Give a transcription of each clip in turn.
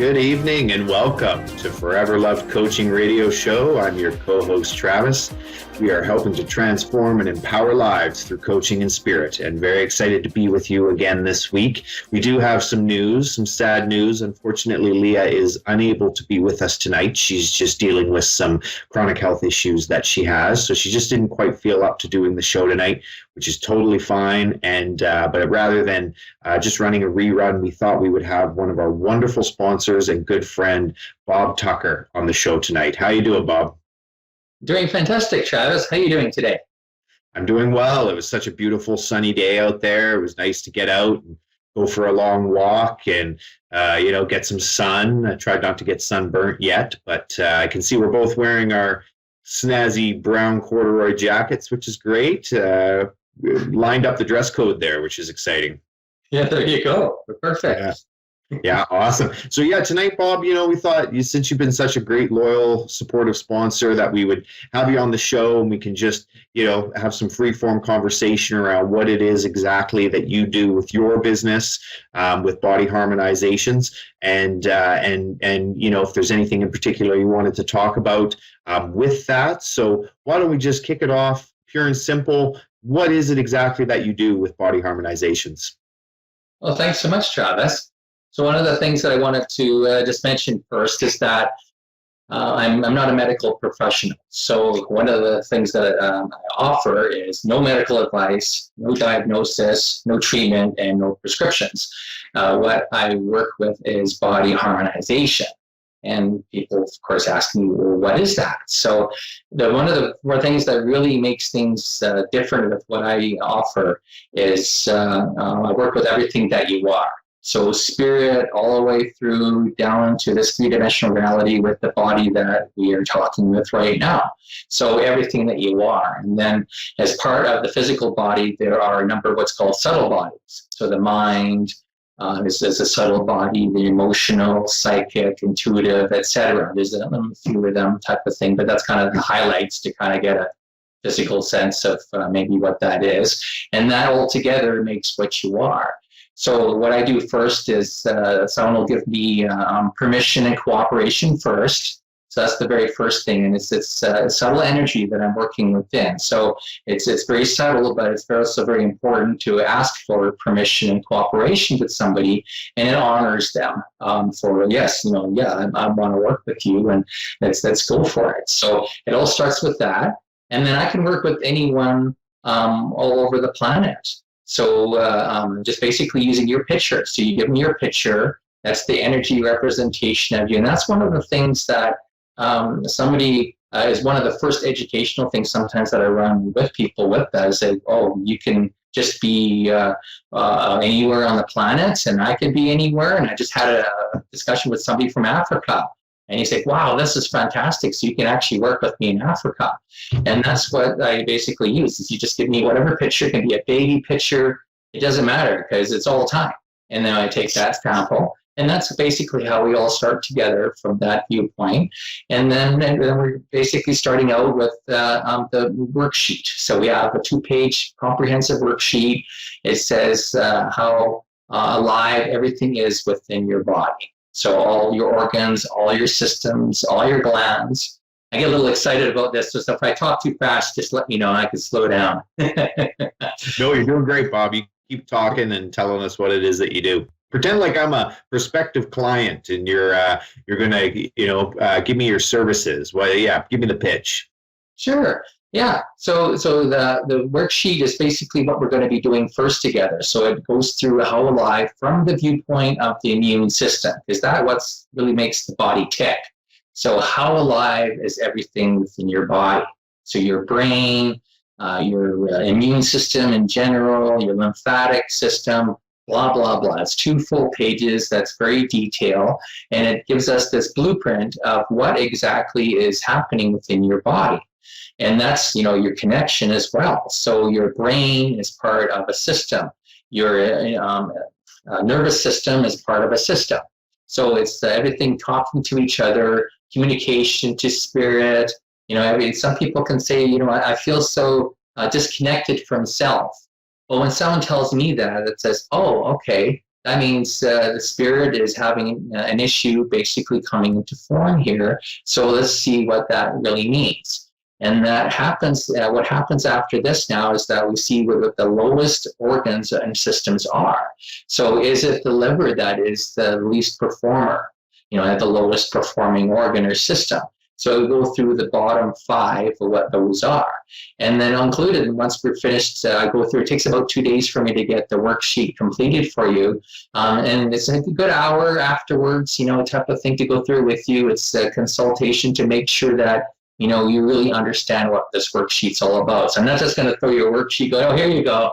Good evening and welcome to Foreverloved Coaching Radio Show. I'm your co-host Travis. We are helping to transform and empower lives through coaching and spirit, and very excited to be with you again this week. We do have some news, some sad news. Unfortunately, Leah is unable to be with us tonight. She's just dealing with some chronic health issues that she has, so she just didn't quite feel up to doing the show tonight, which is totally fine. And but rather than just running a rerun, we thought we would have one of our wonderful sponsors and good friend, Bob Tucker, on the show tonight. How you doing, Bob? Doing fantastic, Travis. How are you doing today? I'm doing well. It was such a beautiful sunny day out there. It was nice to get out and go for a long walk and, get some sun. I tried not to get sunburnt yet, but I can see we're both wearing our snazzy brown corduroy jackets, which is great. Lined up the dress code there, which is exciting. Yeah, there you go. Perfect. Yeah, awesome. So tonight, Bob, we thought since you've been such a great, loyal, supportive sponsor that we would have you on the show and we can just, have some free-form conversation around what it is exactly that you do with your business, with Body Harmonizations, and if there's anything in particular you wanted to talk about with that. So why don't we just kick it off, pure and simple? What is it exactly that you do with Body Harmonizations? Well, thanks so much, Travis. So one of the things that I wanted to just mention first is that I'm not a medical professional. So one of the things that I offer is no medical advice, no diagnosis, no treatment, and no prescriptions. What I work with is body harmonization. And people, of course, ask me, well, what is that? So one of the more things that really makes things different with what I offer is I work with everything that you are. So spirit all the way through down to this three-dimensional reality with the body that we are talking with right now. So everything that you are. And then as part of the physical body, there are a number of what's called subtle bodies. So the mind is a subtle body, the emotional, psychic, intuitive, etc. There's a few of them type of thing, but that's kind of the highlights to kind of get a physical sense of maybe what that is. And that all together makes what you are. So what I do first is someone will give me permission and cooperation first. So that's the very first thing, and it's subtle energy that I'm working within. So it's very subtle, but it's also very important to ask for permission and cooperation with somebody, and it honors them for yes, I want to work with you, and let's go for it. So it all starts with that, and then I can work with anyone all over the planet. So just basically using your picture. So you give me your picture. That's the energy representation of you. And that's one of the things that somebody is one of the first educational things sometimes that I run with people with that is that, you can just be anywhere on the planet and I can be anywhere. And I just had a discussion with somebody from Africa. And he's like, wow, this is fantastic. So you can actually work with me in Africa. And that's what I basically use is you just give me whatever picture. It can be a baby picture. It doesn't matter because it's all time. And then I take that sample. And that's basically how we all start together from that viewpoint. And then we're basically starting out with the worksheet. So we have a 2-page comprehensive worksheet. It says how alive everything is within your body. So all your organs, all your systems, all your glands. I get a little excited about this. So if I talk too fast, just let me know and I can slow down. No, you're doing great, Bob. You keep talking and telling us what it is that you do. Pretend like I'm a prospective client and you're going to, give me your services. Well, give me the pitch. Sure. Yeah. So the worksheet is basically what we're going to be doing first together. So it goes through how alive from the viewpoint of the immune system. Is that what really makes the body tick? So how alive is everything within your body? So your brain, your immune system in general, your lymphatic system, blah, blah, blah. It's 2 full pages. That's very detailed. And it gives us this blueprint of what exactly is happening within your body. And that's, your connection as well. So your brain is part of a system. Your nervous system is part of a system. So it's everything talking to each other, communication to spirit. Some people can say, I feel so disconnected from self. Well, when someone tells me that, it says, oh, okay, that means the spirit is having an issue basically coming into form here. So let's see what that really means. And that happens, what happens after this now is that we see what the lowest organs and systems are. So is it the liver that is the least performer, at the lowest performing organ or system? So we go through the bottom 5 of what those are. And then included, once we're finished, I go through, it takes about 2 days for me to get the worksheet completed for you. And it's a good hour afterwards, type of thing to go through with you. It's a consultation to make sure that, you really understand what this worksheet's all about. So I'm not just going to throw you a worksheet, go, oh, here you go.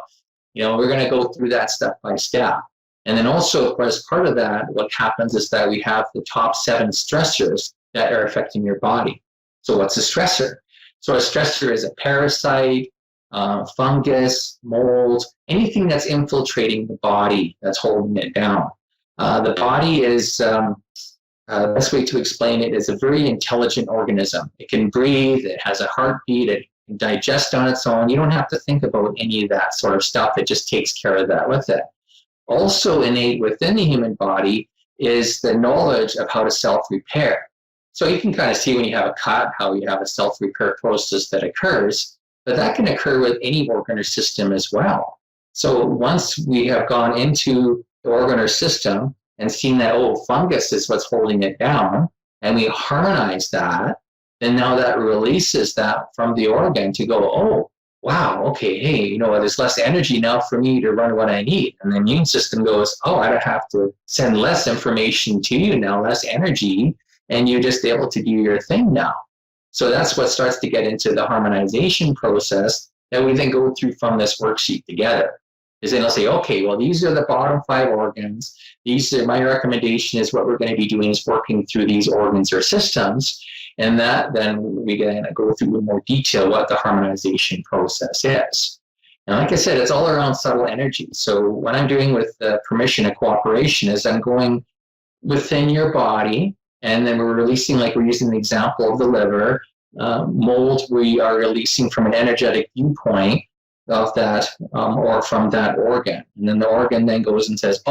We're going to go through that step by step. And then also, as part of that, what happens is that we have the top 7 stressors that are affecting your body. So what's a stressor? So a stressor is a parasite, fungus, mold, anything that's infiltrating the body that's holding it down. The body is, the best way to explain it is a very intelligent organism. It can breathe, it has a heartbeat, it can digest on its own. You don't have to think about any of that sort of stuff. It just takes care of that with it. Also innate within the human body is the knowledge of how to self-repair. So you can kind of see when you have a cut, how you have a self-repair process that occurs, but that can occur with any organ or system as well. So once we have gone into the organ or system and seen that, fungus is what's holding it down, and we harmonize that, then now that releases that from the organ to go, wow, okay, hey, there's less energy now for me to run what I need. And the immune system goes, I don't have to send less information to you now, less energy, and you're just able to do your thing now. So that's what starts to get into the harmonization process that we then go through from this worksheet together. Is then I'll say, okay, well, these are the bottom 5 organs. My recommendation is what we're going to be doing is working through these organs or systems. And that then we going to go through in more detail what the harmonization process is. And like I said, it's all around subtle energy. So what I'm doing with permission and cooperation is I'm going within your body, and then we're releasing, like we're using the example of the liver, mold we are releasing from an energetic viewpoint of that or from that organ. And then the organ then goes and says,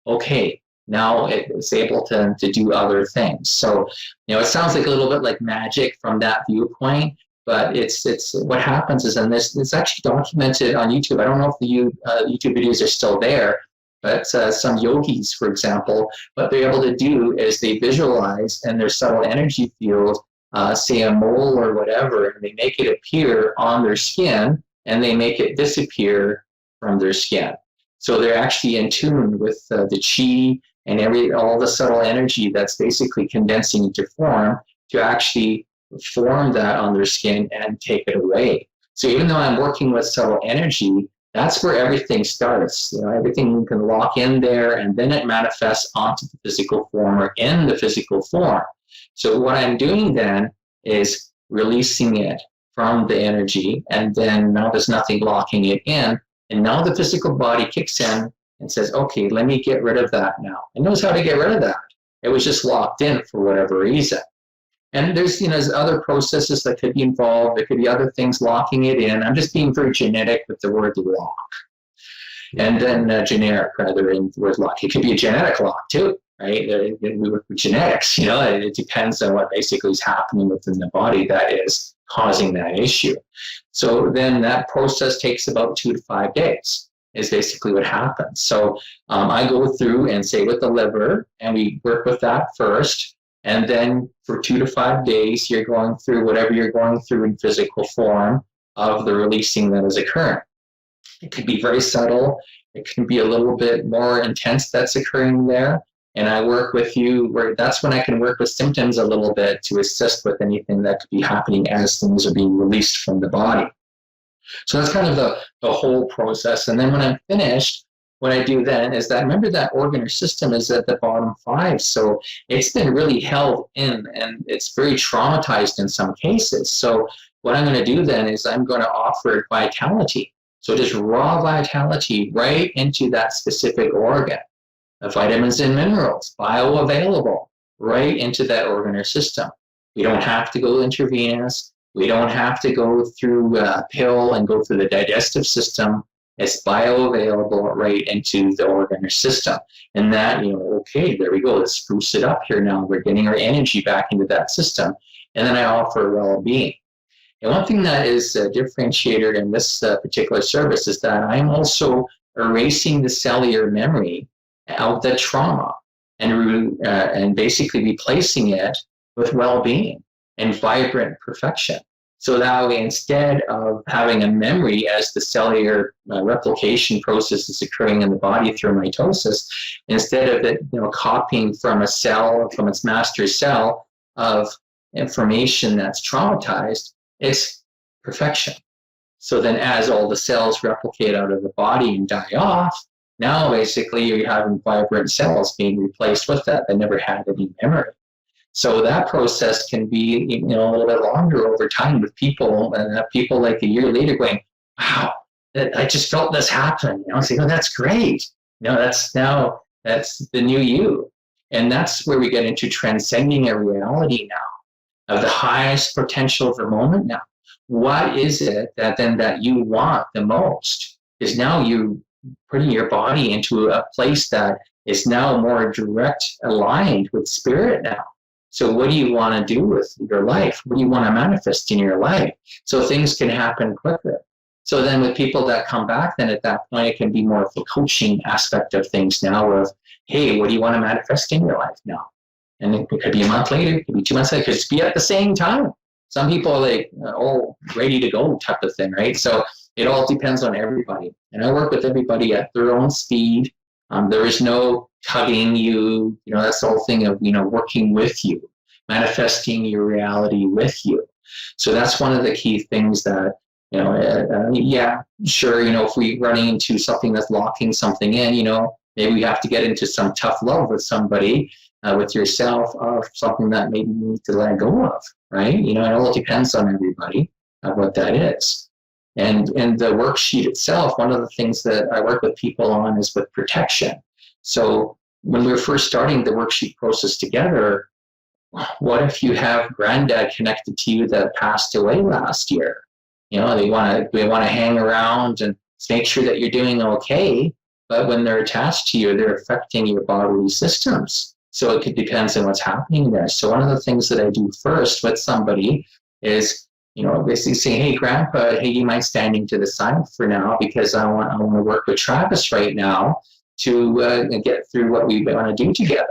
okay, now it's able to do other things. So, it sounds like a little bit like magic from that viewpoint, but it's what happens is, and it's actually documented on YouTube. I don't know if the YouTube videos are still there, but some yogis, for example, what they're able to do is they visualize in their subtle energy field, say a mole or whatever, and they make it appear on their skin, and they make it disappear from their skin. So they're actually in tune with the chi and all the subtle energy that's basically condensing into form to actually form that on their skin and take it away. So even though I'm working with subtle energy, that's where everything starts. Everything can lock in there, and then it manifests onto the physical form or in the physical form. So what I'm doing then is releasing it from the energy, and then now there's nothing locking it in, and now the physical body kicks in and says, okay, let me get rid of that now. It knows how to get rid of that. It was just locked in for whatever reason. And there's other processes that could be involved. There could be other things locking it in. I'm just being very genetic with the word lock. And then generic rather in the word lock. It could be a genetic lock too, right? We work with genetics, it depends on what basically is happening within the body that is causing that issue. So then that process takes about 2 to 5 days is basically what happens. So I go through and say with the liver, and we work with that first. And then for 2 to 5 days, you're going through whatever you're going through in physical form of the releasing that is occurring. It could be very subtle. It can be a little bit more intense that's occurring there. And I work with you where that's when I can work with symptoms a little bit to assist with anything that could be happening as things are being released from the body. So that's kind of the whole process. And then when I'm finished, what I do then is that, remember that organ or system is at the bottom 5. So it's been really held in, and it's very traumatized in some cases. So what I'm going to do then is I'm going to offer vitality. So just raw vitality right into that specific organ. The vitamins and minerals, bioavailable, right into that organ or system. We don't have to go intravenous. We don't have to go through a pill and go through the digestive system. It's bioavailable right into the organ or system. And that, okay, there we go. Let's spruce it up here now. We're getting our energy back into that system. And then I offer well-being. And one thing that is a differentiator in this particular service is that I'm also erasing the cellular memory of the trauma and basically replacing it with well-being and vibrant perfection. So that way, instead of having a memory as the cellular replication process is occurring in the body through mitosis, instead of it copying from a cell, from its master cell of information that's traumatized, it's perfection. So then as all the cells replicate out of the body and die off, now basically you're having vibrant cells being replaced with that never had any memory. So that process can be, a little bit longer over time with people, and people like a year later going, wow, I just felt this happen. Say, oh, that's great. That's the new you. And that's where we get into transcending a reality now of the highest potential of the moment now. What is it that you want the most? Is now you putting your body into a place that is now more direct aligned with spirit now. So what do you want to do with your life? What do you want to manifest in your life? So things can happen quicker. So then with people that come back, then at that point, it can be more of the coaching aspect of things now of, hey, what do you want to manifest in your life now? And it could be a month later, it could be 2 months later, it could be at the same time. Some people are like, oh, ready to go type of thing, right? So it all depends on everybody. And I work with everybody at their own speed. There is no tugging you, that's the whole thing of, working with you, manifesting your reality with you. So that's one of the key things that, yeah, sure, if we're running into something that's locking something in, maybe we have to get into some tough love with somebody, with yourself, of something that maybe you need to let go of, right? It all depends on everybody what that is. And the worksheet itself, one of the things that I work with people on is with protection. So when we were first starting the worksheet process together, what if you have granddad connected to you that passed away last year? They want to hang around and make sure that you're doing okay, but when they're attached to you, they're affecting your bodily systems. So it depends on what's happening there. So one of the things that I do first with somebody is, basically saying, hey, Grandpa, hey, you mind standing to the side for now because I want to work with Travis right now to get through what we want to do together.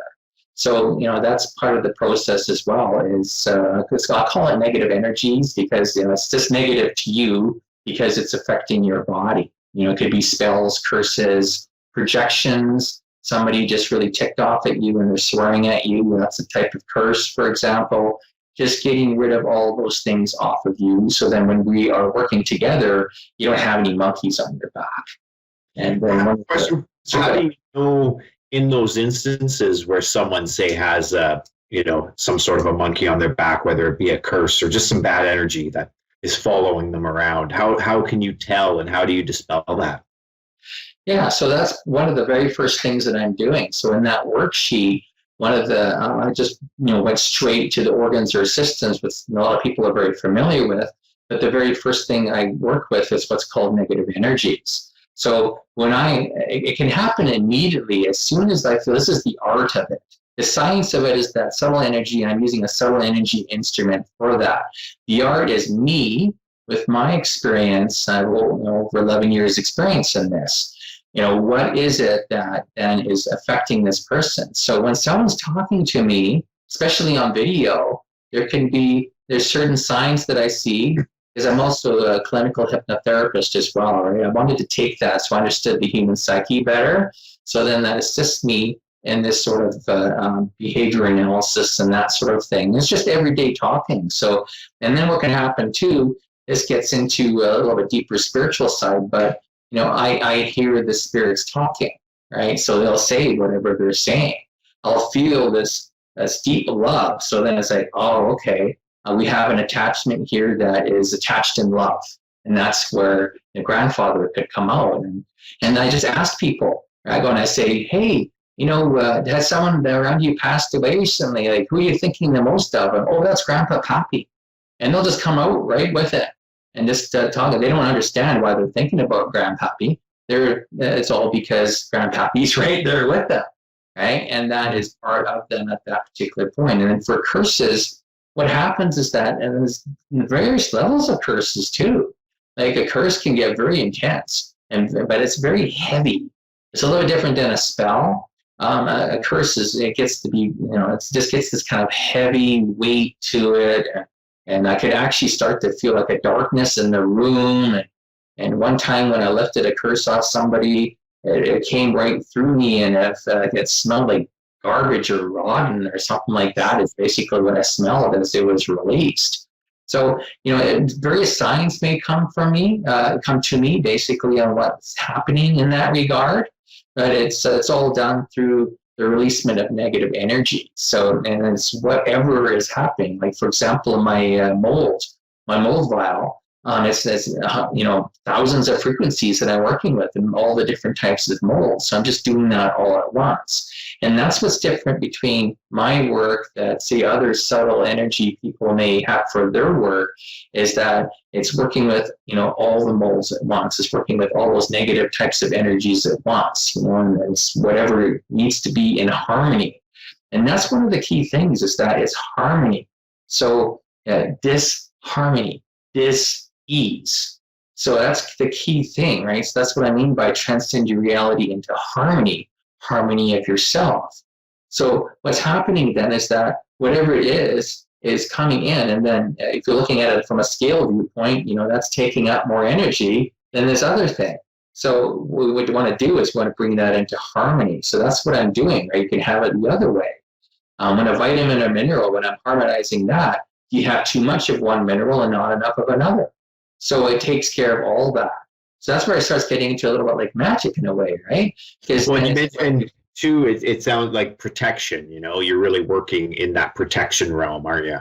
So, that's part of the process as well is, I'll call it negative energies because, it's just negative to you because it's affecting your body. It could be spells, curses, projections. Somebody just really ticked off at you and they're swearing at you. That's a type of curse, for example. Just getting rid of all those things off of you. So then when we are working together, you don't have any monkeys on your back. And then one question. So how do you know in those instances where someone, say, has some sort of a monkey on their back, whether it be a curse or just some bad energy that is following them around? How can you tell and how do you dispel that? Yeah, so that's one of the very first things that I'm doing. So in that worksheet, one of the, I just went straight to the organs or systems, which a lot of people are very familiar with. But the very first thing I work with is what's called negative energies. So when it can happen immediately as soon as I feel, this is the art of it. The science of it is that subtle energy, and I'm using a subtle energy instrument for that. The art is me with my experience, over 11 years experience in this. What is it that then is affecting this person? So when someone's talking to me, especially on video, there's certain signs that I see, because I'm also a clinical hypnotherapist as well, right? I wanted to take that so I understood the human psyche better. So then that assists me in this sort of behavior analysis and that sort of thing. It's just everyday talking. So, and then what can happen too, this gets into a little bit deeper spiritual side, but I hear the spirits talking, right? So they'll say whatever they're saying. I'll feel this deep love. So then it's like, oh, okay, we have an attachment here that is attached in love. And that's where the grandfather could come out. And I just ask people, I go and I say, hey, has someone around you passed away recently? Like, who are you thinking the most of? And, oh, that's Grandpa Pappy. And they'll just come out right with it. And just talk. They don't understand why they're thinking about Grandpappy, it's all because Grandpappy's right there with them, right? And that is part of them at that particular point. And then for curses, what happens is that, and there's various levels of curses too. Like a curse can get very intense, but it's very heavy. It's a little different than a spell. A curse it gets to be, it just gets this kind of heavy weight to it. And I could actually start to feel like a darkness in the room. And one time when I lifted a curse off somebody, it came right through me, and it smelled like garbage or rotten or something like that is basically what I smelled as it was released. So, various signs may come to me basically on what's happening in that regard, but it's all done through the releasement of negative energy. So, and it's whatever is happening. Like, for example, my mold vial, it's thousands of frequencies that I'm working with and all the different types of molds. So I'm just doing that all at once. And that's what's different between my work that, say, other subtle energy people may have for their work, is that it's working with, all the molds at once. It's working with all those negative types of energies at once, and it's whatever needs to be in harmony. And that's one of the key things, is that it's harmony. So disharmony, dis-ease. So that's the key thing, right? So that's what I mean by transcend your reality into harmony of yourself. So what's happening then is that whatever it is coming in, and then if you're looking at it from a scale viewpoint, that's taking up more energy than this other thing. So what you want to do is you want to bring that into harmony. So that's what I'm doing, right? You can have it the other way. When a vitamin or mineral, when I'm harmonizing that, you have too much of one mineral and not enough of another. So it takes care of all that. So that's where it starts getting into a little bit like magic in a way, right? Well, you mentioned too, it sounds like protection, you're really working in that protection realm, aren't you?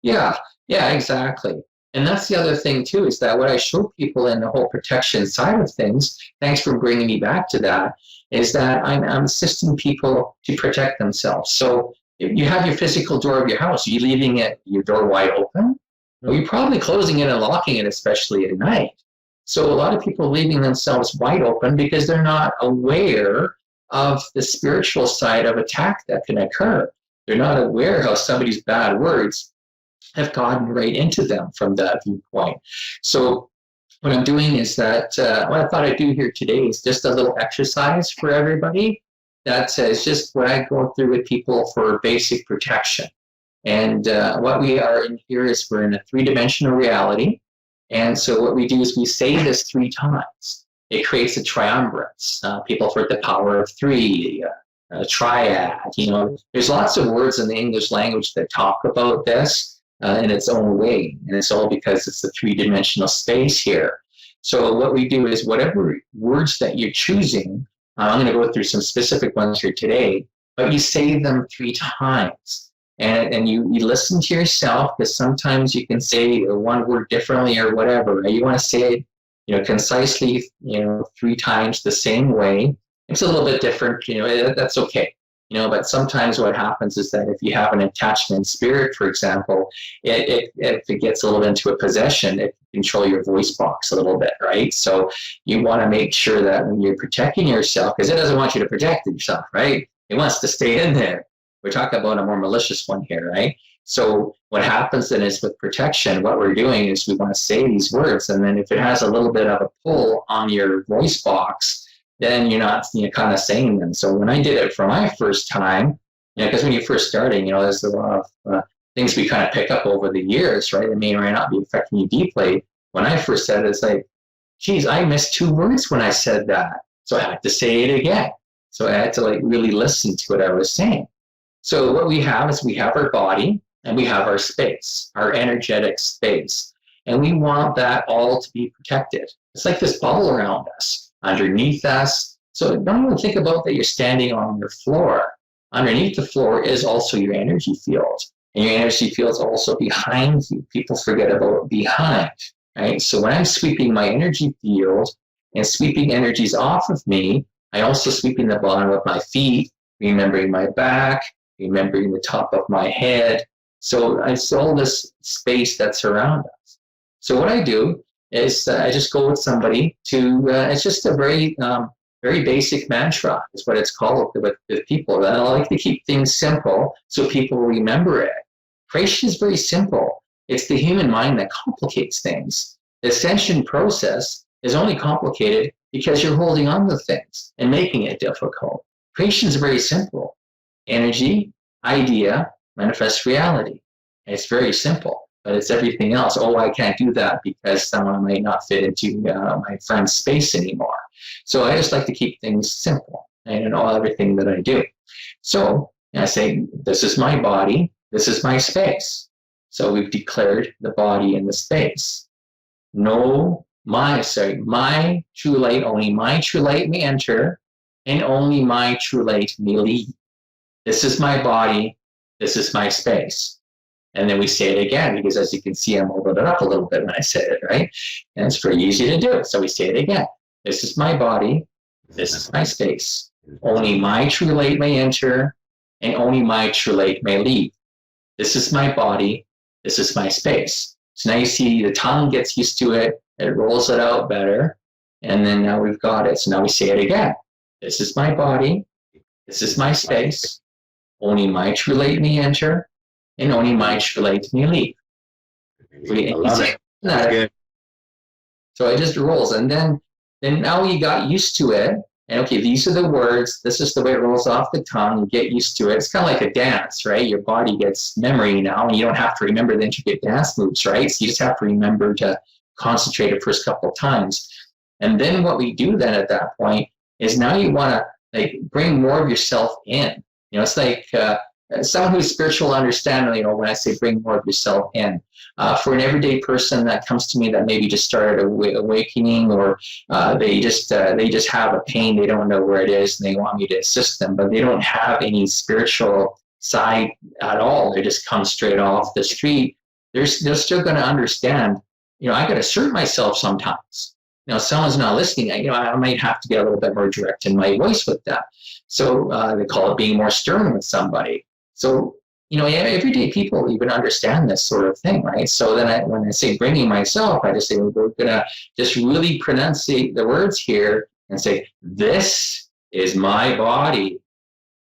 Yeah, exactly. And that's the other thing too, is that what I show people in the whole protection side of things, thanks for bringing me back to that, is that I'm assisting people to protect themselves. So if you have your physical door of your house, are you leaving your door wide open? Or you're probably closing it and locking it, especially at night. So a lot of people leaving themselves wide open because they're not aware of the spiritual side of attack that can occur. They're not aware how somebody's bad words have gotten right into them from that viewpoint. So what I'm doing is that, what I thought I'd do here today is just a little exercise for everybody. That is just what I go through with people for basic protection. And what we are in here is we're in a three-dimensional reality. And so what we do is we say this 3 times. It creates a triumvirate. People for the power of 3, a triad. There's lots of words in the English language that talk about this in its own way. And it's all because it's a 3-dimensional space here. So what we do is whatever words that you're choosing, I'm going to go through some specific ones here today, but you say them 3 times. And you listen to yourself, because sometimes you can say one word differently or whatever. You want to say it, concisely, 3 times the same way. It's a little bit different, that's okay. But sometimes what happens is that if you have an attachment spirit, for example, if it gets a little into a possession, it can control your voice box a little bit, right? So you want to make sure that when you're protecting yourself, because it doesn't want you to protect yourself, right? It wants to stay in there. We're talking about a more malicious one here, right? So what happens then is with protection, what we're doing is we want to say these words, and then if it has a little bit of a pull on your voice box, then you're kind of saying them. So when I did it for my first time, because when you're first starting, there's a lot of things we kind of pick up over the years, right? It may or may not be affecting you deeply. When I first said it, it's like, geez, I missed 2 words when I said that. So I had to say it again. So I had to really listen to what I was saying. So what we have is we have our body and we have our space, our energetic space. And we want that all to be protected. It's like this bubble around us, underneath us. So don't even think about that you're standing on your floor. Underneath the floor is also your energy field. And your energy field is also behind you. People forget about behind, right? So when I'm sweeping my energy field and sweeping energies off of me, I also sweeping the bottom of my feet, remembering my back, remembering the top of my head. So it's all this space that's around us. So what I do is I just go with somebody to, it's just a very, very basic mantra is what it's called with people. And I like to keep things simple so people remember it. Creation is very simple. It's the human mind that complicates things. The ascension process is only complicated because you're holding on to things and making it difficult. Creation is very simple. Energy, idea, manifest reality. It's very simple, but it's everything else. Oh, I can't do that because someone might not fit into my friend's space anymore. So I just like to keep things simple in all everything that I do. So I say, this is my body, this is my space. So we've declared the body and the space. My true light, only my true light may enter, and only my true light may leave. This is my body, this is my space. And then we say it again, because as you can see, I'm holding it up a little bit when I say it, right? And it's very easy to do. So we say it again. This is my body, this is my space. Only my true light may enter, and only my true light may leave. This is my body, this is my space. So now you see the tongue gets used to it, it rolls it out better, and then now we've got it. So now we say it again. This is my body, this is my space. Only my true light may enter, and only my true light may leave. I love it. That's good. So it just rolls, and then now you got used to it, and okay, these are the words, this is the way it rolls off the tongue, you get used to it. It's kind of like a dance, right? Your body gets memory now, and you don't have to remember the intricate dance moves, right? So you just have to remember to concentrate the first couple of times. And then what we do then at that point is now you want to like bring more of yourself in. You know, it's like someone who's spiritual understanding, you know, when I say bring more of yourself in. For an everyday person that comes to me that maybe just started awakening, or they just have a pain, they don't know where it is, and they want me to assist them, but they don't have any spiritual side at all. They just come straight off the street. They're still going to understand, you know, I got to assert myself sometimes. You know, someone's not listening, you know, I might have to get a little bit more direct in my voice with them. So they call it being more stern with somebody. So, you know, everyday people even understand this sort of thing, right? So then when I say bringing myself, I just say, we're going to just really pronunciate the words here and say, this is my body.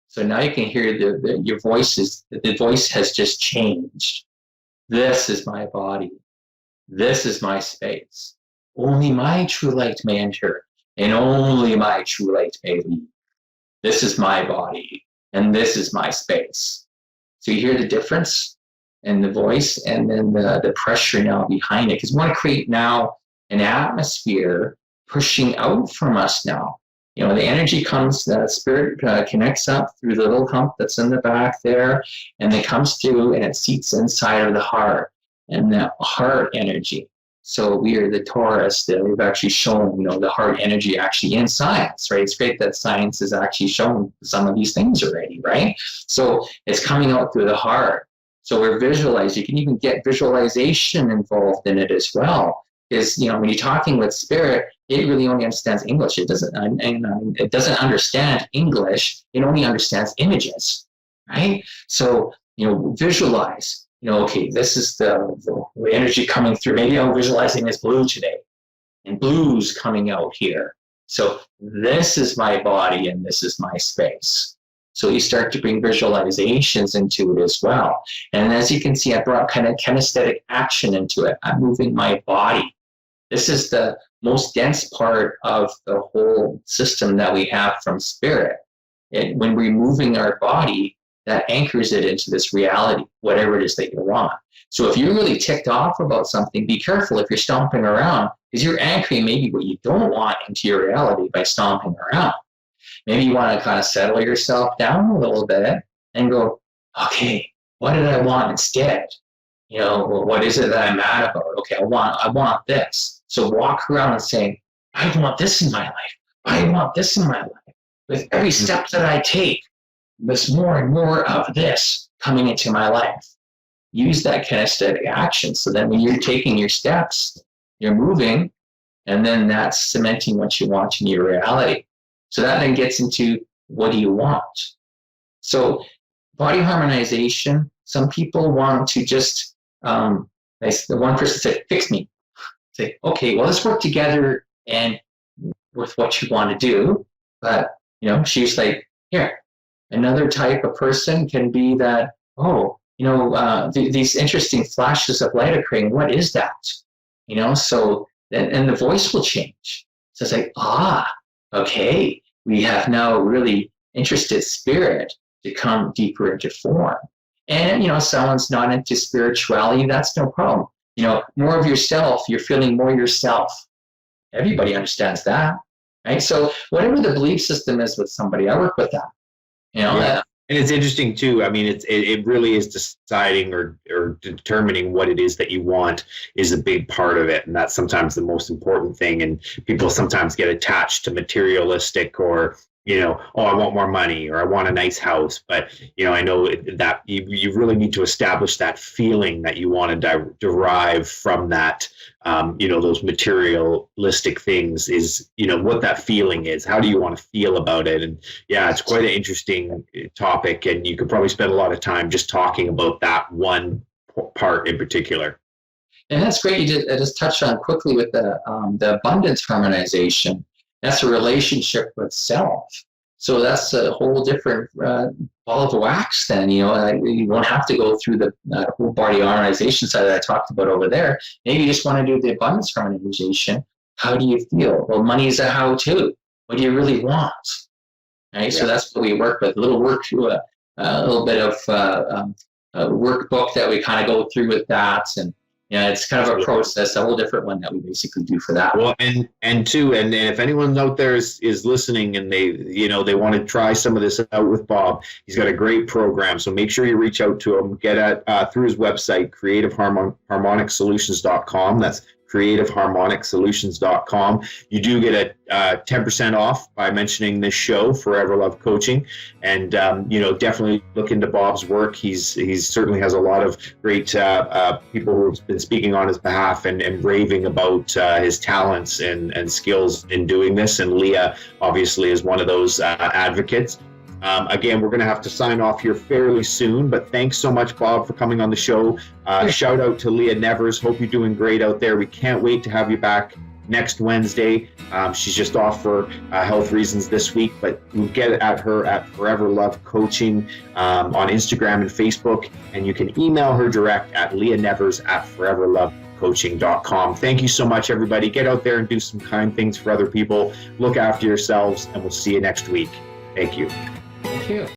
So now you can hear your voices, the voice has just changed. This is my body. This is my space. Only my true light may enter, and only my true light may leave. This is my body, and this is my space. So you hear the difference in the voice, and then the pressure now behind it. Because we want to create now an atmosphere pushing out from us now. You know, the energy comes, the spirit connects up through the little hump that's in the back there, and it comes through and it seats inside of the heart, and that heart energy. So we are the Taurus that we've actually shown, you know, the heart energy actually in science, right? It's great that science has actually shown some of these things already, right? So it's coming out through the heart. So we're visualizing. You can even get visualization involved in it as well. Is, you know, when you're talking with spirit, it really only understands English. It doesn't understand English. It only understands images, right? So, you know, visualize. You know, okay, this is the energy coming through. Maybe I'm visualizing this blue today, and blue's coming out here. So this is my body, and this is my space. So you start to bring visualizations into it as well. And as you can see, I brought kind of kinesthetic action into it. I'm moving my body. This is the most dense part of the whole system that we have from spirit. And when we're moving our body, that anchors it into this reality, whatever it is that you want. So if you're really ticked off about something, be careful if you're stomping around, because you're anchoring maybe what you don't want into your reality by stomping around. Maybe you want to kind of settle yourself down a little bit and go, okay, what did I want instead? You know, well, what is it that I'm mad about? Okay, I want this. So walk around and say, I want this in my life. I want this in my life. With every step that I take, there's more and more of this coming into my life. Use that kinesthetic action. So then when you're taking your steps, you're moving, and then that's cementing what you want in your reality. So that then gets into, what do you want? So body harmonization, some people want to just, the one person said, fix me. say, okay, well, let's work together and with what you want to do. But, she's like, here, another type of person can be that, these interesting flashes of light occurring. What is that? So, and the voice will change. So it's like, okay, we have now really interested spirit to come deeper into form. And, someone's not into spirituality, that's no problem. More of yourself, you're feeling more yourself. Everybody understands that, right? So whatever the belief system is with somebody, I work with that. Yeah. And it's interesting too. I mean, it really is deciding or determining what it is that you want is a big part of it. And that's sometimes the most important thing. And people sometimes get attached to materialistic or, I want more money or I want a nice house. But, I know that you really need to establish that feeling that you want to derive from that, those materialistic things is, what that feeling is. How do you want to feel about it? And yeah, it's quite an interesting topic. And you could probably spend a lot of time just talking about that one part in particular. And that's great. You just touched on quickly with the abundance harmonization. That's a relationship with self. So that's a whole different ball of wax then, you won't have to go through the whole body harmonization side that I talked about over there. Maybe you just want to do the abundance harmonization. How do you feel? Well, money is a how-to. What do you really want? Right? Yeah. So that's what we work with. A little bit of a workbook that we kind of go through with that. And it's kind of a process, a whole different one that we basically do for that. Well, and if anyone out there is listening and they want to try some of this out with Bob, he's got a great program. So make sure you reach out to him. Get at through his website, creativeharmonicsolutions.com. That's creativeharmonicsolutions.com. You do get a 10% off by mentioning this show, Foreverloved Coaching, and definitely look into Bob's work. He's certainly has a lot of great people who have been speaking on his behalf and raving about his talents and skills in doing this. And Leah obviously is one of those advocates. Again, we're going to have to sign off here fairly soon, but thanks so much, Bob, for coming on the show. Shout out to Leah Nevers. Hope you're doing great out there. We can't wait to have you back next Wednesday. She's just off for health reasons this week, but you'll get at her at Foreverloved Coaching on Instagram and Facebook, and you can email her direct at leahnevers@foreverlovedcoaching.com. Thank you so much, everybody. Get out there and do some kind things for other people. Look after yourselves, and we'll see you next week. Thank you. Thank you.